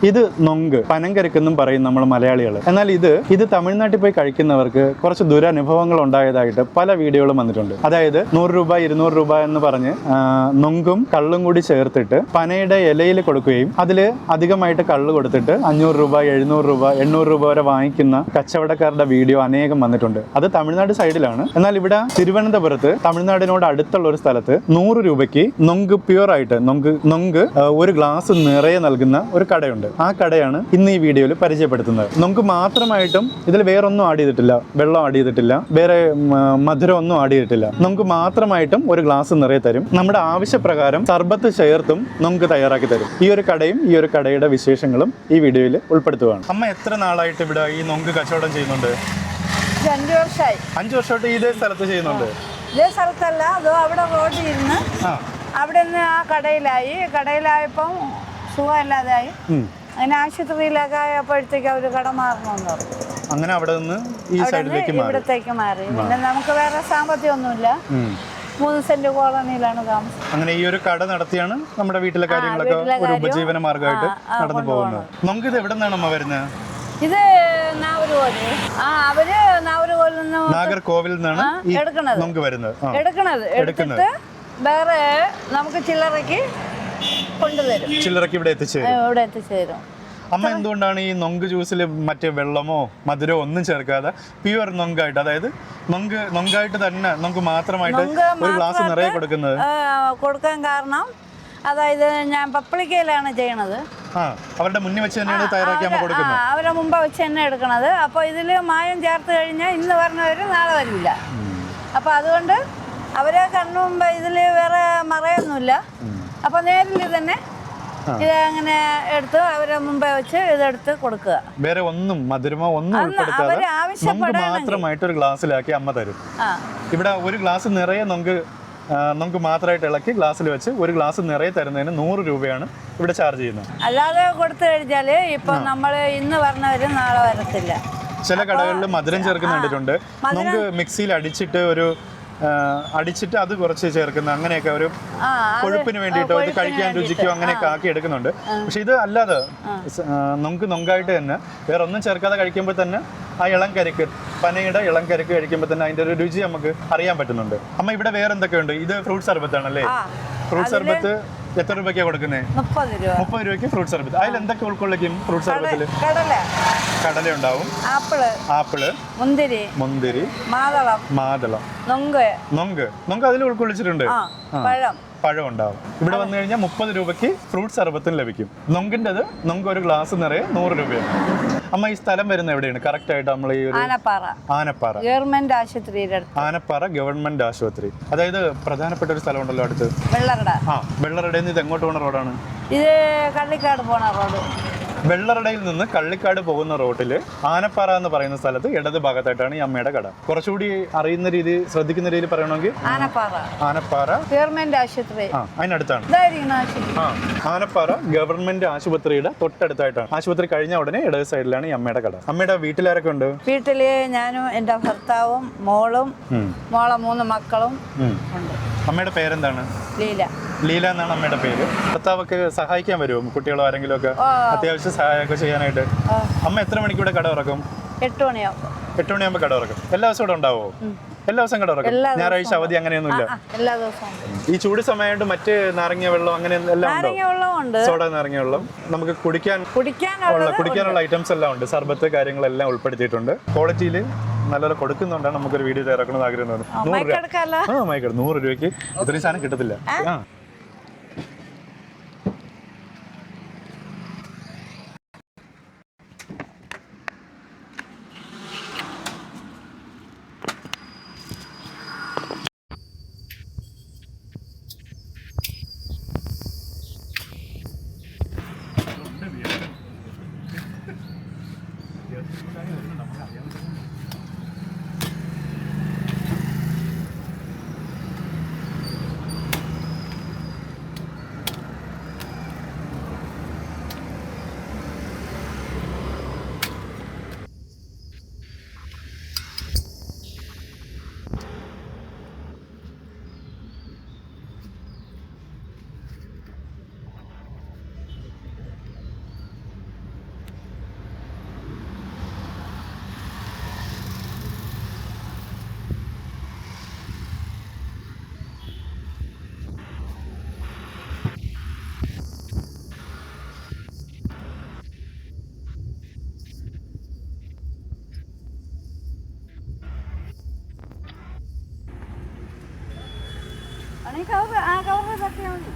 ഇത് നൊങ്ക്, പനങ്കരക്കെന്നും പറയും നമ്മൾ മലയാളികൾ. എന്നാൽ ഇത് തമിഴ്നാട്ടിൽ പോയി കഴിക്കുന്നവർക്ക് കുറച്ച് ദുരനുഭവങ്ങൾ ഉണ്ടായതായിട്ട് പല വീഡിയോകളും വന്നിട്ടുണ്ട്. അതായത് 100 രൂപ 200 രൂപ എന്ന് പറഞ്ഞ് നൊങ്കും കള്ളും കൂടി ചേർത്തിട്ട് പനയുടെ ഇലയിൽ കൊടുക്കുകയും അതിൽ അധികമായിട്ട് കള്ള് കൊടുത്തിട്ട് 500 രൂപ 700 രൂപ 800 രൂപ വരെ വാങ്ങിക്കുന്ന കച്ചവടക്കാരുടെ വീഡിയോ അനേകം വന്നിട്ടുണ്ട്. അത് തമിഴ്നാട് സൈഡിലാണ്. എന്നാൽ ഇവിടെ തിരുവനന്തപുരത്ത് തമിഴ്നാടിനോട് അടുത്തുള്ള ഒരു സ്ഥലത്ത് 100 രൂപയ്ക്ക് നൊങ്ക് പ്യുവർ ആയിട്ട് നൊങ്ക് ഒരു ഗ്ലാസ് നിറയെ നൽകുന്ന ഒരു കടയുണ്ട്. ആ കടയാണ് ഇന്ന് ഈ വീഡിയോയിൽ പരിചയപ്പെടുത്തുന്നത്. നൊങ്ക് മാത്രമായിട്ടും ഇതിൽ വേറൊന്നും ആഡ് ചെയ്തിട്ടില്ല, വെള്ളം ആഡ് ചെയ്തിട്ടില്ല, വേറെ മധുരം ഒന്നും ആഡ് ചെയ്തിട്ടില്ല. നൊങ്ക് മാത്രമായിട്ടും ഒരു ഗ്ലാസ് നിറയെ തരും. നമ്മുടെ ആവശ്യപ്രകാരം സർബത്ത് ചേർത്തും നൊങ്ക് തയ്യാറാക്കി തരും. ഈ ഒരു കടയും ഈ ഒരു കടയുടെ വിശേഷങ്ങളും ഈ വീഡിയോയിൽ ഉൾപ്പെടുത്തുകയാണ്. അമ്മ എത്ര നാളായിട്ട് ഇവിടെ ഈ നൊങ്ക് കച്ചവടം ചെയ്യുന്നുണ്ട്? 5 വർഷമായി. 5 വർഷമായിട്ട് ഇതേ സ്ഥലത്ത് ചെയ്യുന്നുണ്ട്? ഇതേ സ്ഥലത്തല്ല, അതോ അവിടെ റോഡിൽ ഇരുന്ന് അവിടെ നിന്ന് ആ കടയിലായപ്പം സുഖമില്ലാതായി. അങ്ങനെ ആശുപത്രിയിലൊക്കെ ആയപ്പോഴത്തേക്ക് അവർ കട മാറണമെന്ന് പറഞ്ഞു. അങ്ങനെ അവിടെ നിന്ന് ഈ സൈഡിലേക്ക് ഇവിടത്തേക്ക് മാറി. പിന്നെ നമുക്ക് വേറെ സാമ്പത്തികമൊന്നുമില്ല. 3 സെന്റ് കോളനിയിലാണ് താമസം. അങ്ങനെ ഈ ഒരു കട നടത്തിയാണ് നമ്മുടെ വീട്ടിലെ കാര്യങ്ങളൊക്കെ ഒരു ഉപജീവന മാർഗമായിട്ട് നടന്നു പോകുന്നത്. നമുക്ക് ഇത് എവിടെ നിന്നാണ് അമ്മ വരുന്നത്? ഇത് അവര് നാഗർകോവിൽ നിന്നാണ് നമുക്ക് വരുന്നത്. എടുത്തിട്ട് വേറെ നമുക്ക് ചില്ലറയ്ക്ക് കൊണ്ടുതരും. ചില്ലറയ്ക്ക് ഇവിടെ എത്തിച്ചേരും. അമ്മ എന്തുകൊണ്ടാണ് ഈ നൊങ്ക് ജ്യൂസിൽ മറ്റേ വെള്ളമോ മധുരമോ ഒന്നും ചേർക്കാതെ പ്യുവർ നൊങ്കായിട്ട്, അതായത് നൊങ്കായിട്ട് തന്നെ നമുക്ക് മാത്രമായിട്ട് ഒരു ഗ്ലാസ് നിറയെ കൊടുക്കാൻ കാരണം, അതായത് ഞാൻ പപ്പളിക്കയിലാണ് ചെയ്യണത്. അവരുടെ മുന്നിൽ വെച്ച് തന്നെയാണ് തയ്യാറാക്കി അമ്മ കൊടുക്കുന്നത്. അവരെ മുമ്പ് വെച്ച് തന്നെ എടുക്കണത്. അപ്പോൾ ഇതിൽ മായം ചേർത്ത് കഴിഞ്ഞാൽ ഇന്ന് പറഞ്ഞവര് നാളെ വരില്ല. അപ്പോൾ അതുകൊണ്ട് അവരെ കണ്ണു മുമ്പ് ഇതിൽ വേറെ മറയൊന്നുമില്ല. അപ്പോൾ നേരിൽ തന്നെ ഇത് അങ്ങനെ എടുത്ത് അവരെ മുമ്പേ വെച്ച് ഇതെടുത്ത് കൊടുക്കുക. വേറെ ഒന്നും മധുരമോ ഒന്നും ഉൾപ്പെടുത്താതെ മാത്രമായിട്ട് ഒരു ഗ്ലാസ്സിലാക്കി അമ്മ തരും. ഇവിടെ ഒരു ഗ്ലാസ് നിറയെ നമുക്ക് മാത്രമായിട്ട് ഇളക്കി ഗ്ലാസ്സിൽ വെച്ച് ഒരു ഗ്ലാസ് നിറയെ തരുന്നതിന് 100 രൂപയാണ് ഇവിടെ ചാർജ് ചെയ്യുന്നത്. അല്ലാതെ കൊടുത്തു കഴിഞ്ഞാൽ ഇപ്പൊ നമ്മൾ ഇന്ന് പറഞ്ഞവര് നാളെ വരത്തില്ല. ചില കടകളിൽ മധുരം ചേർക്കുന്ന കണ്ടിട്ടുണ്ട്. നമുക്ക് മിക്സിയിൽ അടിച്ചിട്ട് അത് കുറച്ച് ചേർക്കുന്ന, അങ്ങനെയൊക്കെ ഒരു കൊഴുപ്പിന് വേണ്ടിയിട്ടോ ഇത് കഴിക്കാൻ രുചിക്കോ അങ്ങനെയൊക്കെ ആക്കി എടുക്കുന്നുണ്ട്. പക്ഷെ ഇത് അല്ലാതെ നമുക്ക് നൊങ്കായിട്ട് തന്നെ വേറെ ഒന്നും ചേർക്കാതെ കഴിക്കുമ്പോൾ തന്നെ ആ പനയുടെ ഇളം കരിക്ക് കഴിക്കുമ്പോൾ തന്നെ അതിന്റെ ഒരു രുചി നമുക്ക് അറിയാൻ പറ്റുന്നുണ്ട്. അമ്മ ഇവിടെ വേറെ എന്തൊക്കെയുണ്ട്? ഇത് ഫ്രൂട്ട് സർബത്താണല്ലേ? ഫ്രൂട്ട് സർബത്ത് എത്ര രൂപയ്ക്കാണ് കൊടുക്കുന്നത്? 30 രൂപയ്ക്ക് ഫ്രൂട്ട് സർബത്ത്. അതിൽ എന്തൊക്കെ ഉൾക്കൊള്ളിക്കും ഫ്രൂട്ട് സർബത്തിൽ? കടല ഉണ്ടാവും, ആപ്പിള്, മുന്തിരി, മാതളം, നൊങ്ക് അതിൽ ഉൾക്കൊള്ളിച്ചിട്ടുണ്ട്. പഴം ഉണ്ടാവും. ഇവിടെ വന്നു കഴിഞ്ഞാൽ 30 രൂപയ്ക്ക് ഫ്രൂട്ട് സർബത്തും ലഭിക്കും. നൊങ്ക് ഒരു ഗ്ലാസ് നിറയെ 100 രൂപയാണ്. അമ്മ ഈ സ്ഥലം വരുന്ന എവിടെയാണ് കറക്റ്റ് ആയിട്ട്? നമ്മൾ ഈ ആനപ്പാറ ഗവൺമെന്റ് ആശുപത്രി, അതായത് പ്രധാനപ്പെട്ട ഒരു സ്ഥലം ഉണ്ടല്ലോ അടുത്ത്, വെള്ളറടയിൽ നിന്ന് ഇത് എങ്ങോട്ട് പോകുന്ന റോഡാണ്? ഇത് കള്ളിക്കാട് പോണ റോഡ്. വെള്ളറടയിൽ നിന്ന് കള്ളിക്കാട് പോകുന്ന റോഡില് ആനപ്പാറ എന്ന് പറയുന്ന സ്ഥലത്ത് ഇടത് ഭാഗത്തായിട്ടാണ് ഈ അമ്മയുടെ കട. കുറച്ചുകൂടി അറിയുന്ന രീതി, ശ്രദ്ധിക്കുന്ന രീതിയിൽ പറയണമെങ്കിൽ ആനപ്പാറ ഗവൺമെന്റ് ആശുപത്രി അതിനടുത്താണ്. ആനപ്പാറ ഗവൺമെന്റ് ആശുപത്രിയുടെ തൊട്ടടുത്തായിട്ടാണ്. ആശുപത്രി കഴിഞ്ഞ ഉടനെ ഇടത് സൈഡിലാണ് ഈ അമ്മയുടെ കട. അമ്മയുടെ വീട്ടിലാരൊക്കെ ഉണ്ട്? വീട്ടില് ഞാനും എന്റെ ഭർത്താവും മോളും മോളെ 3 മക്കളും ഉണ്ട്. അമ്മയുടെ പേരെന്താണ്? ലീല എന്നാണ് അമ്മയുടെ പേര്. ഭർത്താവൊക്കെ സഹായിക്കാൻ വരുമോ? കുട്ടികളോ ആരെങ്കിലും ഒക്കെ അത്യാവശ്യം സഹായമൊക്കെ ചെയ്യാനായിട്ട്? അമ്മ എത്ര മണിക്കൂടെ കട തുറക്കും? 8 മണിയാകുമ്പോൾ. 8 മണിയാകുമ്പോൾ കട തുറക്കും. എല്ലാ ദിവസവും ഇവിടെ ഉണ്ടാവോ? എല്ലാ ദിവസവും കട തുറക്കും? ഞായറാഴ്ച അവധി അങ്ങനെയൊന്നുമില്ല? എല്ലാ ദിവസവും. ഈ ചൂട് സമയമായിട്ട് മറ്റ് നാരങ്ങ വെള്ളം അങ്ങനെ എല്ലാം ഉണ്ട്? സോഡ നാരങ്ങ വെള്ളം നമുക്ക് കുടിക്കാനുള്ള ഐറ്റംസ് എല്ലാം ഉണ്ട്. സർബത്ത് കാര്യങ്ങളെല്ലാം ഉൾപ്പെടുത്തിയിട്ടുണ്ട്. ക്വാളിറ്റിയിൽ നല്ലപോലെ കൊടുക്കുന്നുണ്ടാണ് നമുക്കൊരു വീഡിയോ തയ്യാറാക്കണമെന്ന് ആഗ്രഹം. 100 രൂപയ്ക്ക് ഇത്രയും സാധനം കിട്ടത്തില്ല. ഈ കവർ ആ കവർ തട്ടിയാൽ മതി.